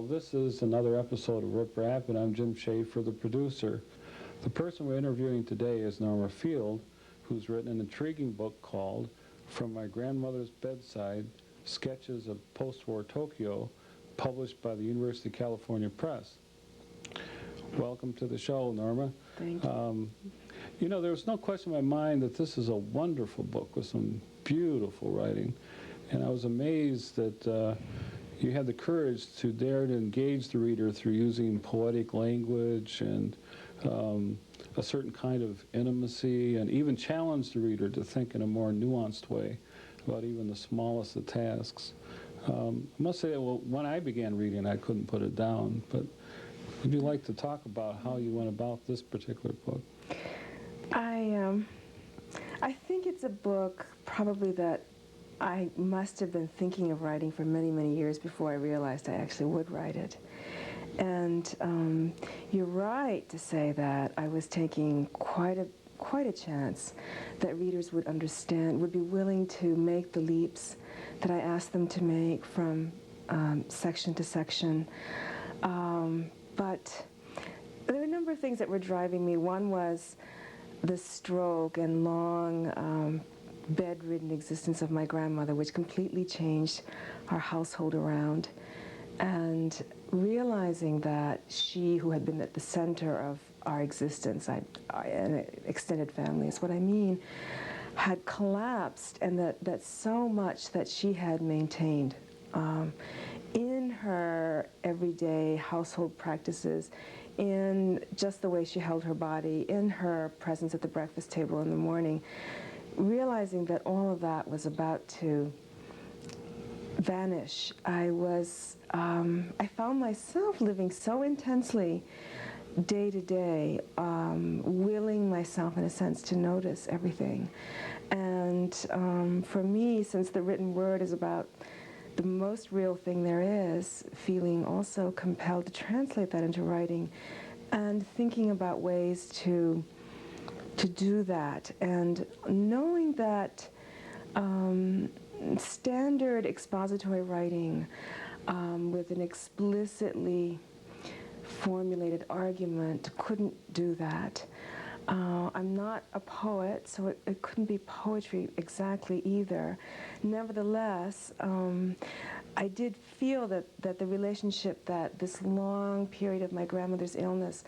This is another episode of Rip Rap, and I'm Jim Schaefer, the producer. The person we're interviewing today is Norma Field, who's written an intriguing book called From My Grandmother's Bedside, Sketches of Post-War Tokyo, published by the University of California Press. Welcome to the show, Norma. Thank you. There's no question in my mind that this is a wonderful book with some beautiful writing, and I was amazed that you had the courage to dare to engage the reader through using poetic language and a certain kind of intimacy, and even challenge the reader to think in a more nuanced way about even the smallest of tasks. I must say that when I began reading, I couldn't put it down, but would you like to talk about how you went about this particular book? I think it's a book probably that I must have been thinking of writing for many, many years before I realized I actually would write it. And you're right to say that I was taking quite a chance that readers would understand, would be willing to make the leaps that I asked them to make from section to section. But there were a number of things that were driving me. One was the stroke and long bedridden existence of my grandmother, which completely changed our household around. And realizing that she, who had been at the center of our existence, and extended family is what I mean, had collapsed, and that so much that she had maintained in her everyday household practices, in just the way she held her body, in her presence at the breakfast table in the morning, realizing that all of that was about to vanish, I found myself living so intensely day to day, willing myself in a sense to notice everything. And for me, since the written word is about the most real thing there is, feeling also compelled to translate that into writing and thinking about ways to do that, and knowing that standard expository writing with an explicitly formulated argument couldn't do that. I'm not a poet, so it couldn't be poetry exactly either. Nevertheless, I did feel that the relationship that this long period of my grandmother's illness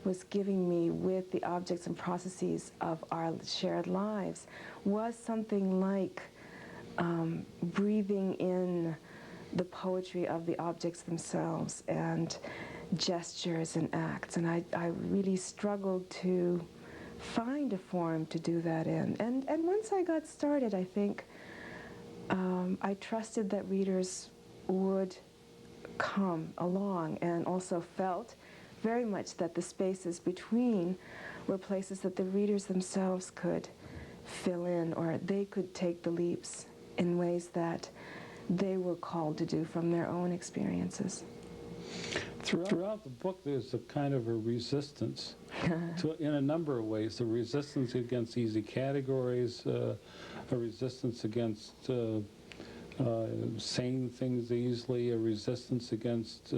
was giving me with the objects and processes of our shared lives was something like breathing in the poetry of the objects themselves and gestures and acts. And I really struggled to find a form to do that in. And once I got started, I think I trusted that readers would come along, and also felt very much that the spaces between were places that the readers themselves could fill in, or they could take the leaps in ways that they were called to do from their own experiences. Throughout the book, there's a kind of a resistance in a number of ways. A resistance against easy categories, a resistance against saying things easily, a resistance against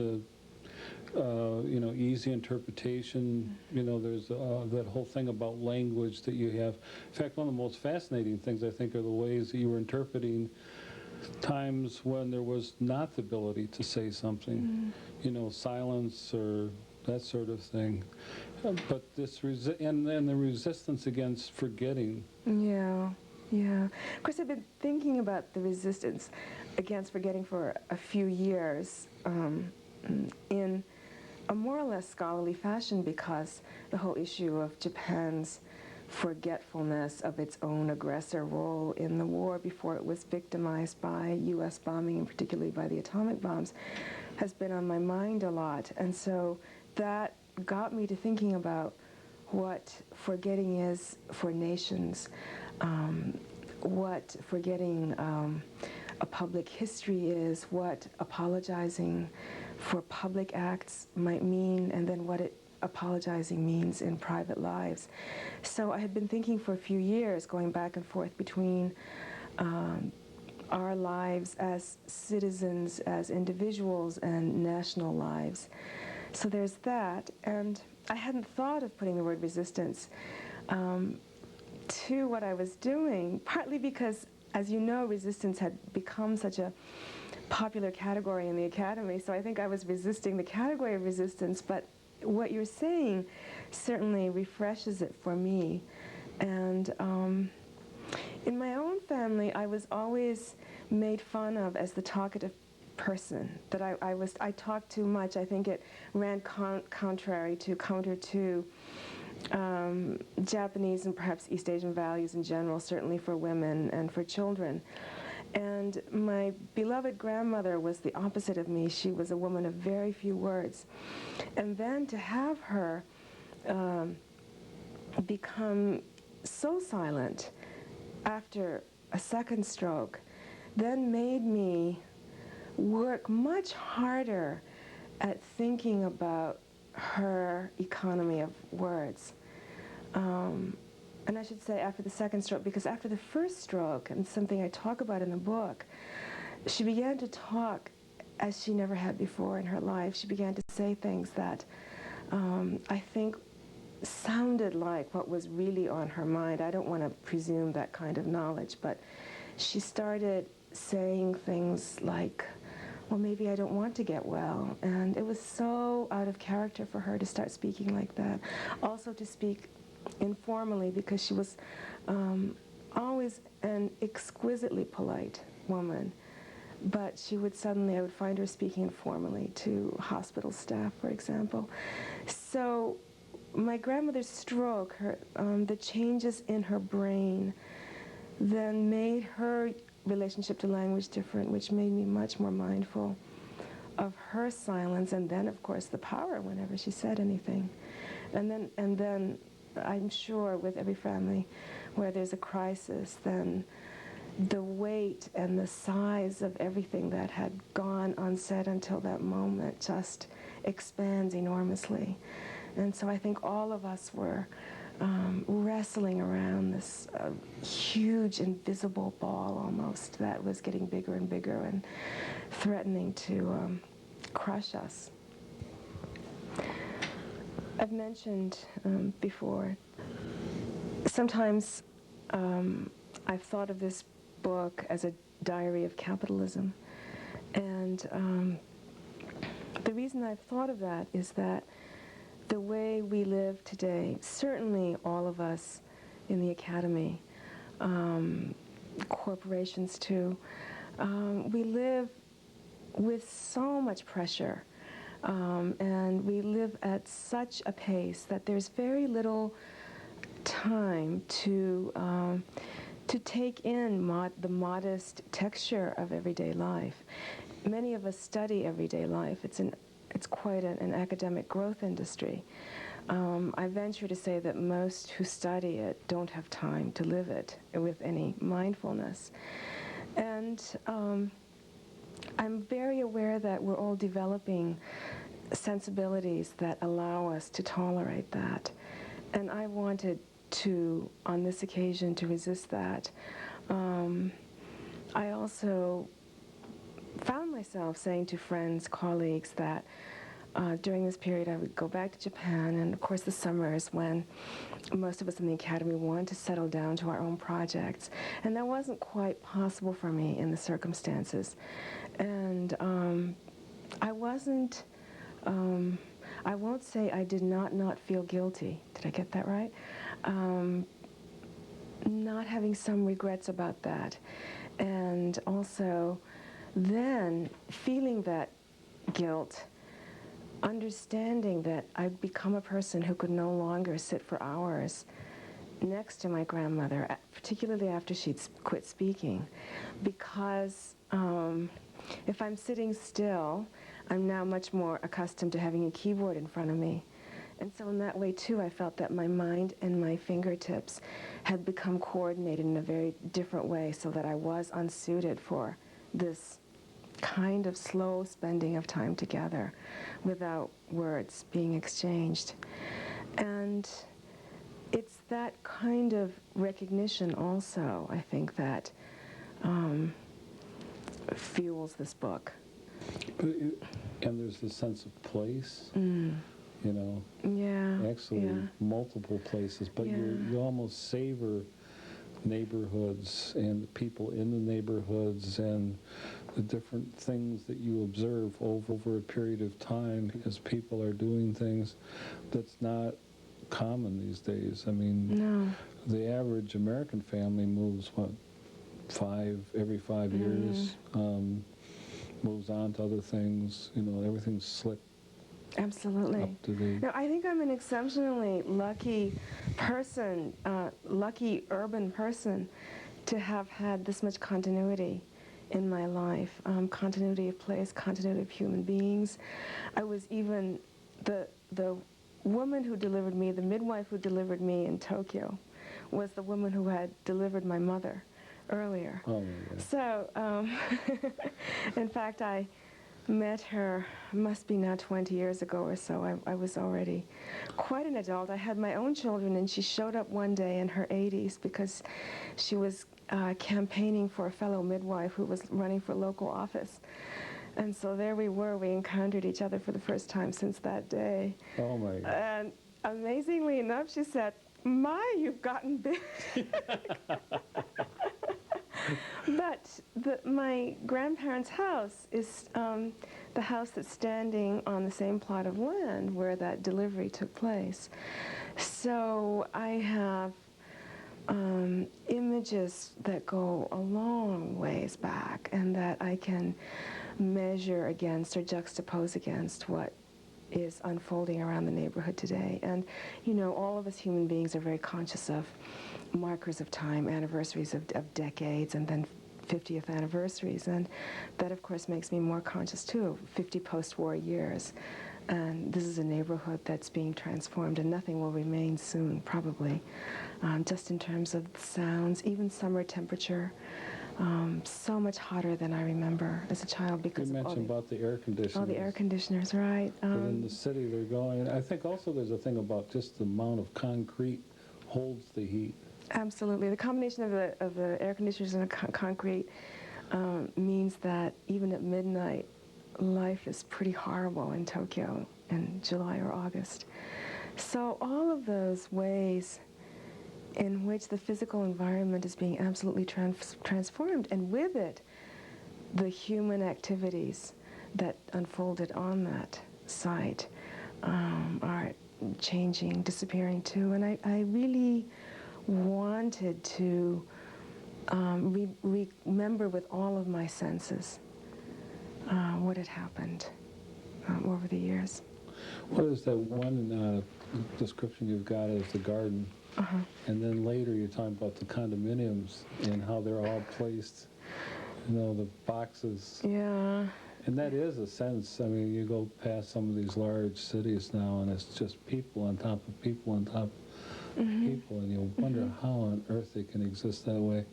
easy interpretation. There's that whole thing about language that you have. In fact, one of the most fascinating things, I think, are the ways that you were interpreting times when there was not the ability to say something, silence or that sort of thing. But this and then the resistance against forgetting. Yeah. Of course, I've been thinking about the resistance against forgetting for a few years in a more or less scholarly fashion, because the whole issue of Japan's forgetfulness of its own aggressor role in the war before it was victimized by U.S. bombing, and particularly by the atomic bombs, has been on my mind a lot. And so that got me to thinking about what forgetting is for nations, what forgetting a public history is, what apologizing for public acts might mean, and then what apologizing means in private lives. So I had been thinking for a few years, going back and forth between our lives as citizens, as individuals, and national lives. So there's that, and I hadn't thought of putting the word resistance to what I was doing, partly because, as you know, resistance had become such a popular category in the academy, so I think I was resisting the category of resistance, but what you're saying certainly refreshes it for me. And in my own family, I was always made fun of as the talkative person, that I talked too much. I think it ran counter to Japanese and perhaps East Asian values in general, certainly for women and for children. And my beloved grandmother was the opposite of me. She was a woman of very few words. And then to have her become so silent after a second stroke then made me work much harder at thinking about her economy of words. And I should say after the second stroke, because after the first stroke, and something I talk about in the book, she began to talk as she never had before in her life. She began to say things that I think sounded like what was really on her mind. I don't want to presume that kind of knowledge, but she started saying things like, well, maybe I don't want to get well. And it was so out of character for her to start speaking like that. Also to speak informally, because she was always an exquisitely polite woman. But she would suddenly, I would find her speaking informally to hospital staff, for example. So my grandmother's stroke, the changes in her brain, then made her relationship to language different, which made me much more mindful of her silence, and then, of course, the power whenever she said anything. And then I'm sure with every family where there's a crisis, then the weight and the size of everything that had gone unsaid until that moment just expands enormously. And so I think all of us were wrestling around this huge invisible ball almost that was getting bigger and bigger and threatening to crush us. I've mentioned before, sometimes I've thought of this book as a diary of capitalism. And the reason I've thought of that is that the way we live today, certainly all of us in the academy, corporations too, we live with so much pressure, and we live at such a pace that there's very little time to take in the modest texture of everyday life. Many of us study everyday life. It's quite an academic growth industry. I venture to say that most who study it don't have time to live it with any mindfulness. And I'm very aware that we're all developing sensibilities that allow us to tolerate that. And I wanted to, on this occasion, to resist that. I also found myself saying to friends, colleagues, that during this period I would go back to Japan, and of course the summer is when most of us in the academy want to settle down to our own projects, and that wasn't quite possible for me in the circumstances. And I wasn't, I won't say I did not feel guilty. Did I get that right? Not having some regrets about that, and also then feeling that guilt, understanding that I'd become a person who could no longer sit for hours next to my grandmother, particularly after she'd quit speaking, because if I'm sitting still, I'm now much more accustomed to having a keyboard in front of me. And so in that way, too, I felt that my mind and my fingertips had become coordinated in a very different way, so that I was unsuited for this kind of slow spending of time together without words being exchanged. And it's that kind of recognition also, I think, that fuels this book. And there's the sense of place, Mm. you know, Yeah. actually Yeah. multiple places, but Yeah. you almost savor neighborhoods and the people in the neighborhoods and the different things that you observe over a period of time as people are doing things that's not common these days. I mean, No. the average American family moves, what, every 5 years, moves on to other things, you know, everything's slick Absolutely. up to date. Now, I think I'm an exceptionally lucky person, lucky urban person, to have had this much continuity in my life. Continuity of place, continuity of human beings. I was even the woman who delivered me, the midwife who delivered me in Tokyo, was the woman who had delivered my mother earlier. Oh, my God. So, in fact, I met her, must be now 20 years ago or so. I was already quite an adult. I had my own children, and she showed up one day in her 80s because she was campaigning for a fellow midwife who was running for local office. And so there we were. We encountered each other for the first time since that day. Oh, my God. And amazingly enough, she said, "My, you've gotten big." But my grandparents' house is the house that's standing on the same plot of land where that delivery took place. So I have images that go a long ways back and that I can measure against or juxtapose against what is unfolding around the neighborhood today. And, you know, all of us human beings are very conscious of markers of time, anniversaries of decades, and then 50th anniversaries. And that, of course, makes me more conscious, too, of 50 post-war years. And this is a neighborhood that's being transformed, and nothing will remain soon, probably, just in terms of sounds, even summer temperature. So much hotter than I remember as a child because You of mentioned about the air conditioners. all the air conditioners, right? But in the city they're going. I think also there's a thing about just the amount of concrete holds the heat. Absolutely. The combination of the air conditioners and the concrete means that even at midnight, life is pretty horrible in Tokyo in July or August. So all of those ways in which the physical environment is being absolutely transformed, and with it, the human activities that unfolded on that site are changing, disappearing too. And I really wanted to remember with all of my senses what had happened over the years. What is that one description you've got as the garden? Uh-huh. And then later you're talking about the condominiums and how they're all placed, you know, the boxes. Yeah. And that is a sense. I mean, you go past some of these large cities now, and it's just people on top of people on top of people, and you wonder how on earth they can exist that way,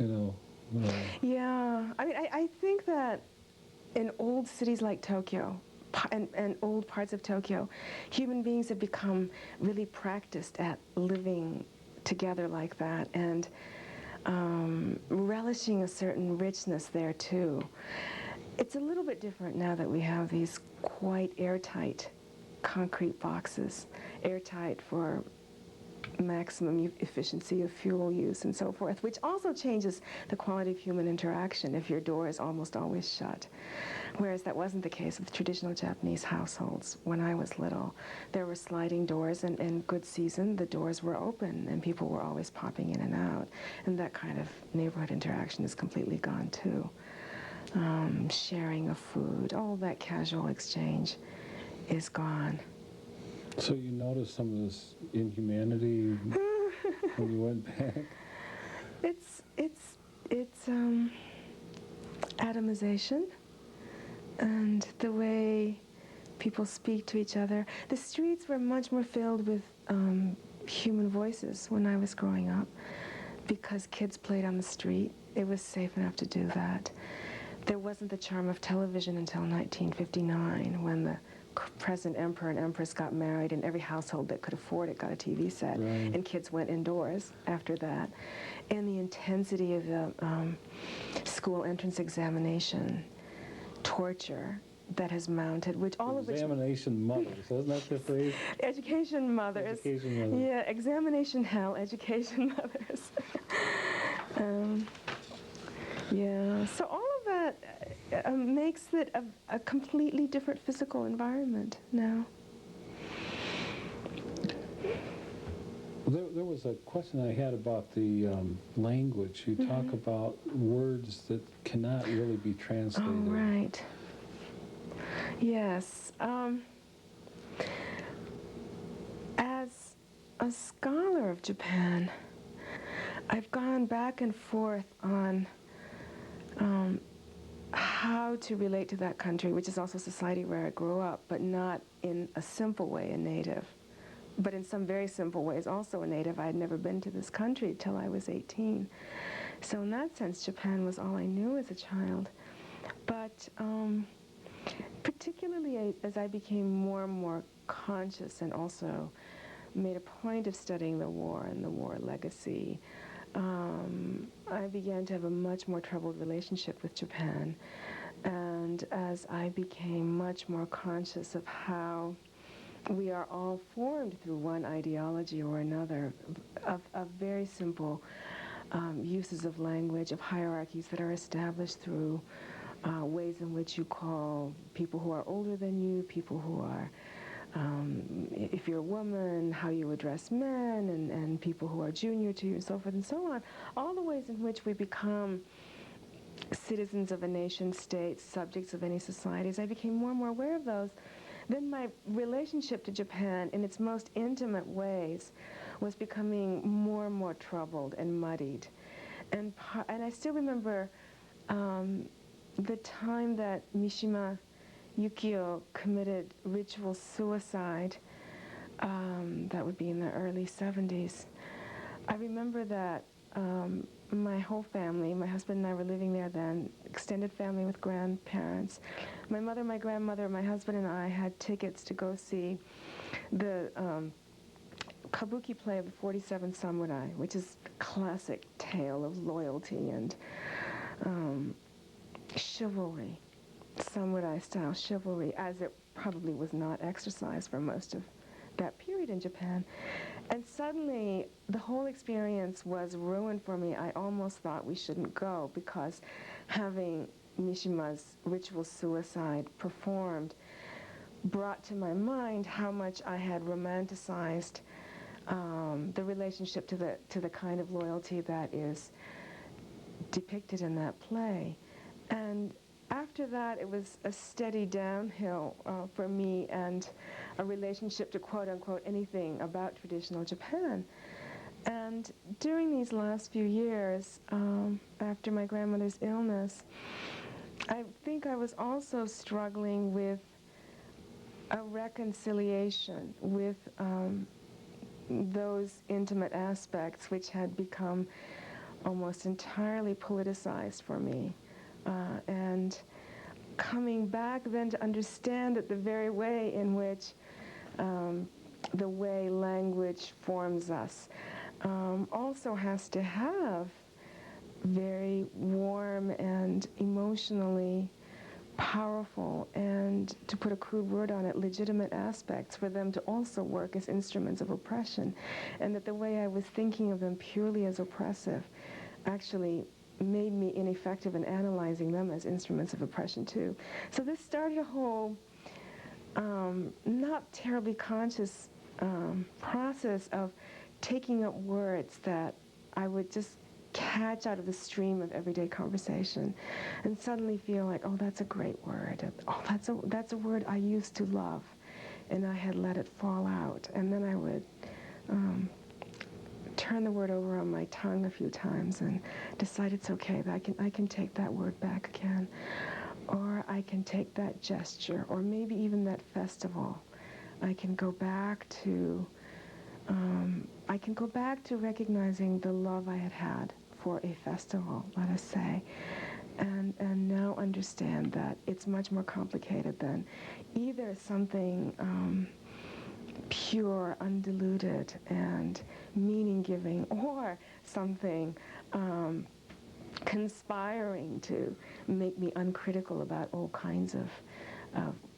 you know. Yeah. I mean, I think that in old cities like Tokyo, and old parts of Tokyo, human beings have become really practiced at living together like that and relishing a certain richness there too. It's a little bit different now that we have these quite airtight concrete boxes, airtight for maximum efficiency of fuel use and so forth, which also changes the quality of human interaction if your door is almost always shut. Whereas that wasn't the case with traditional Japanese households. When I was little, there were sliding doors, and in good season, the doors were open, and people were always popping in and out. And that kind of neighborhood interaction is completely gone, too. Sharing of food, all that casual exchange is gone. So you noticed some of this inhumanity when you went back? It's atomization and the way people speak to each other. The streets were much more filled with human voices when I was growing up because kids played on the street. It was safe enough to do that. There wasn't the charm of television until 1959 when the present emperor and empress got married, and every household that could afford it got a TV set, Right. and kids went indoors after that. And the intensity of the school entrance examination, torture that has mounted, which all of which... Examination mothers, isn't that the phrase? Education mothers. Education mothers. Yeah, examination hell, education mothers. Yeah, so all of that makes it a completely different physical environment now. There was a question I had about the language. You talk about words that cannot really be translated. Oh, right. Yes. As a scholar of Japan, I've gone back and forth on how to relate to that country, which is also society where I grew up, but not in a simple way, a native, but in some very simple ways also a native. I had never been to this country till I was 18. So in that sense, Japan was all I knew as a child. But particularly as I became more and more conscious and also made a point of studying the war and the war legacy, I began to have a much more troubled relationship with Japan. And as I became much more conscious of how we are all formed through one ideology or another, of very simple uses of language, of hierarchies that are established through ways in which you call people who are older than you, people who are, if you're a woman, how you address men, and people who are junior to you, and so forth and so on. All the ways in which we become citizens of a nation state, subjects of any societies. I became more and more aware of those. Then my relationship to Japan in its most intimate ways was becoming more and more troubled and muddied. And I still remember the time that Mishima Yukio committed ritual suicide. That would be in the early 70s. I remember that my whole family, my husband and I were living there then, extended family with grandparents. My mother, my grandmother, my husband and I had tickets to go see the kabuki play of the 47 Samurai, which is a classic tale of loyalty and chivalry, samurai-style chivalry, as it probably was not exercised for most of that period in Japan. And suddenly, the whole experience was ruined for me. I almost thought we shouldn't go, because having Mishima's ritual suicide performed brought to my mind how much I had romanticized the relationship to the kind of loyalty that is depicted in that play. And after that, it was a steady downhill for me, and a relationship to quote-unquote anything about traditional Japan. And during these last few years, after my grandmother's illness, I think I was also struggling with a reconciliation with those intimate aspects which had become almost entirely politicized for me. And coming back then to understand that the very way in which the way language forms us also has to have very warm and emotionally powerful, and, to put a crude word on it, legitimate aspects for them to also work as instruments of oppression, and that the way I was thinking of them purely as oppressive actually made me ineffective in analyzing them as instruments of oppression too. So this started a whole not terribly conscious process of taking up words that I would just catch out of the stream of everyday conversation, and suddenly feel like, oh, that's a great word. Oh, that's a word I used to love, and I had let it fall out. And then I would turn the word over on my tongue a few times and decide it's okay, that I can take that word back again, or I can take that gesture, or maybe even that festival. I can go back to recognizing the love I had had for a festival, let us say, and now understand that it's much more complicated than either something pure, undiluted, and meaning-giving, or something conspiring to make me uncritical about all kinds of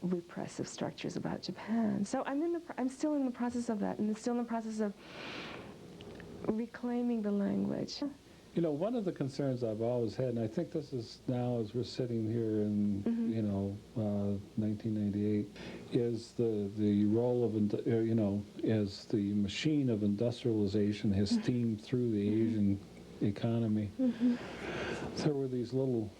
repressive structures about Japan. So I'm still in the process of that, and I'm still in the process of reclaiming the language. You know, one of the concerns I've always had, and I think this is now as we're sitting here in, 1998, is the role of, as the machine of industrialization has steamed through the Asian economy. There were these little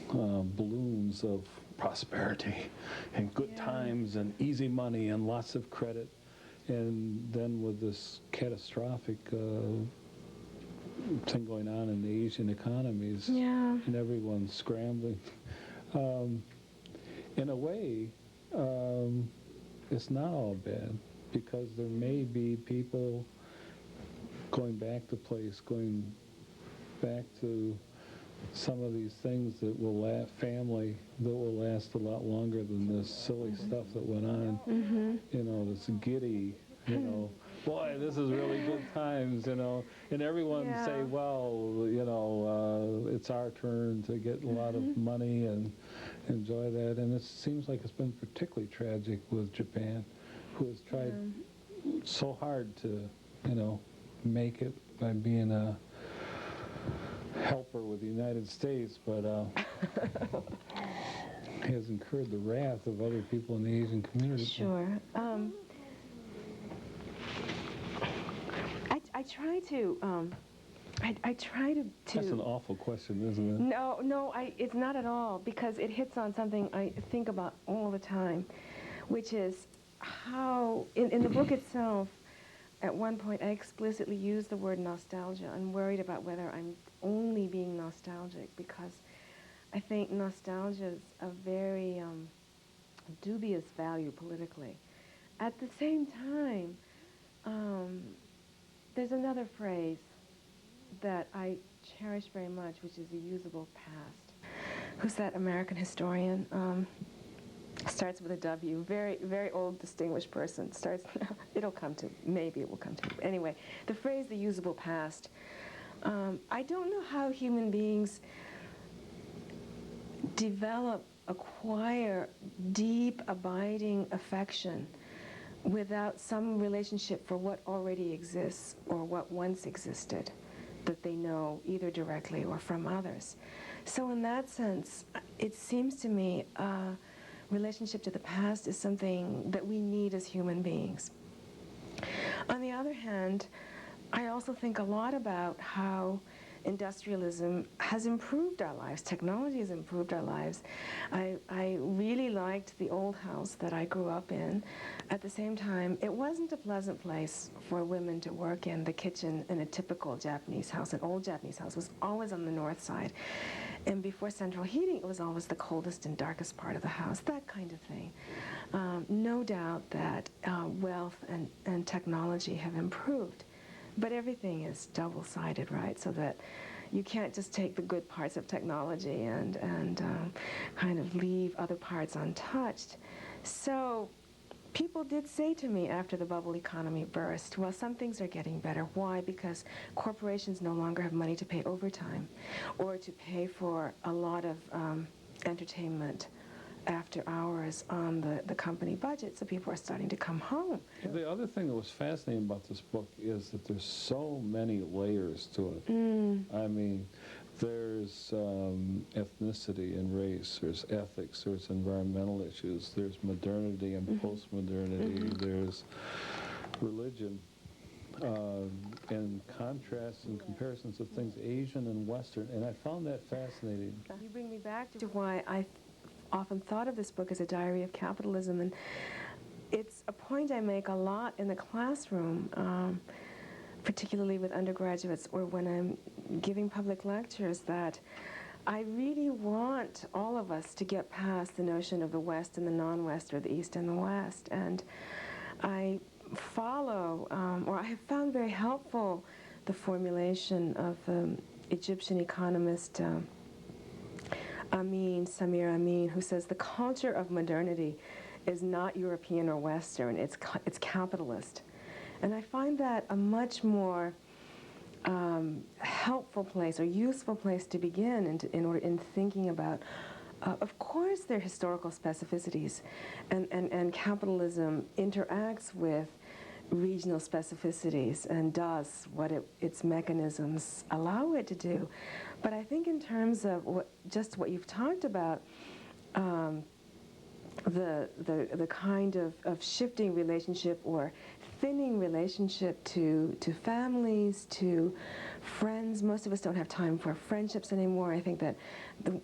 balloons of prosperity and good times and easy money and lots of credit. And then with this catastrophic thing going on in the Asian economies, and everyone scrambling. In a way, it's not all bad, because there may be people going back to some of these things that will family that will last a lot longer than this silly stuff that went on. This giddy, boy, this is really good times, and everyone say, well, it's our turn to get a lot of money and enjoy that. And it seems like it's been particularly tragic with Japan, who has tried so hard to, make it by being a helper with the United States, but has incurred the wrath of other people in the Asian community. Sure. I try to. I try to. That's an awful question, isn't it? No, it's not at all, because it hits on something I think about all the time, which is how, in the book itself, at one point I explicitly used the word nostalgia. I'm worried about whether I'm only being nostalgic, because I think nostalgia is a very dubious value politically. At the same time, there's another phrase that I cherish very much, which is the usable past. Who's that American historian? Starts with a W. Very, very old, distinguished person. Maybe it will come to me. Anyway, the phrase, the usable past. I don't know how human beings acquire deep, abiding affection without some relationship for what already exists or what once existed that they know either directly or from others. So in that sense, it seems to me relationship to the past is something that we need as human beings. On the other hand, I also think a lot about how industrialism has improved our lives. Technology has improved our lives. I really liked the old house that I grew up in. At the same time, it wasn't a pleasant place for women to work in. The kitchen in a typical Japanese house, an old Japanese house, was always on the north side. And before central heating, it was always the coldest and darkest part of the house, that kind of thing. No doubt that wealth and technology have improved. But everything is double-sided, right? So that you can't just take the good parts of technology and kind of leave other parts untouched. So people did say to me after the bubble economy burst, well, some things are getting better. Why? Because corporations no longer have money to pay overtime or to pay for a lot of entertainment after hours on the company budget, so people are starting to come home. The other thing that was fascinating about this book is that there's so many layers to it. I mean, there's ethnicity and race, there's ethics, there's environmental issues, there's modernity and post-modernity, there's religion, and contrasts and comparisons of things Asian and Western, and I found that fascinating. You bring me back to why I often thought of this book as a diary of capitalism, and it's a point I make a lot in the classroom, particularly with undergraduates or when I'm giving public lectures, that I really want all of us to get past the notion of the West and the non-West, or the East and the West. And I follow, or I have found very helpful, the formulation of Egyptian economist Samir Amin, who says the culture of modernity is not European or Western, it's capitalist. And I find that a much more helpful place or useful place to begin in thinking about. Of course, there are historical specificities, and capitalism interacts with regional specificities and does what its mechanisms allow it to do. But I think in terms of what you've talked about, the kind of shifting relationship or thinning relationship to families, to friends. Most of us don't have time for friendships anymore. I think that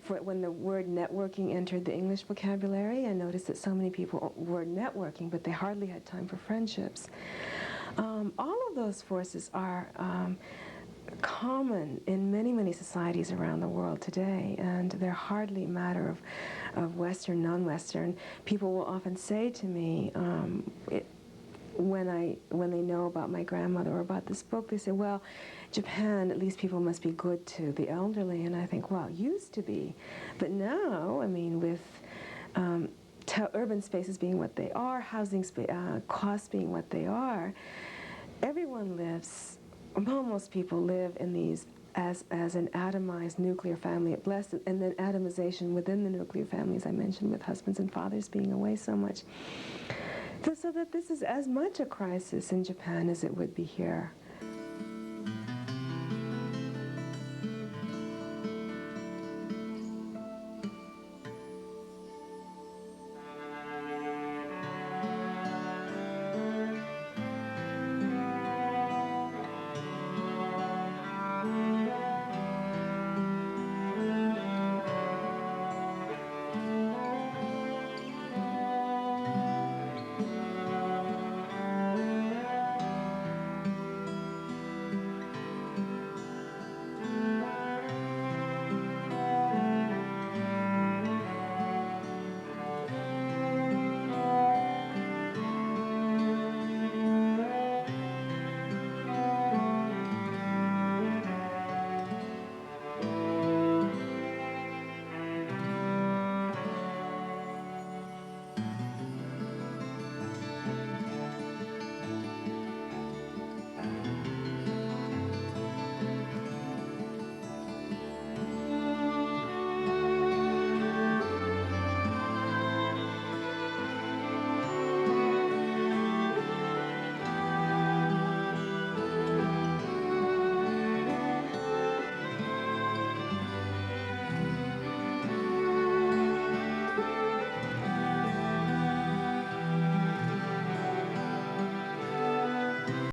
when the word networking entered the English vocabulary, I noticed that so many people were networking, but they hardly had time for friendships. All of those forces are common in many, many societies around the world today, and they're hardly a matter of Western, non-Western. People will often say to me, when they know about my grandmother or about this book, they say, well, Japan, at least people must be good to the elderly. And I think, well, used to be. But now, I mean, with urban spaces being what they are, housing costs being what they are, everyone lives, most people live in these as an atomized nuclear family at best, and then atomization within the nuclear families I mentioned, with husbands and fathers being away so much. So that this is as much a crisis in Japan as it would be here.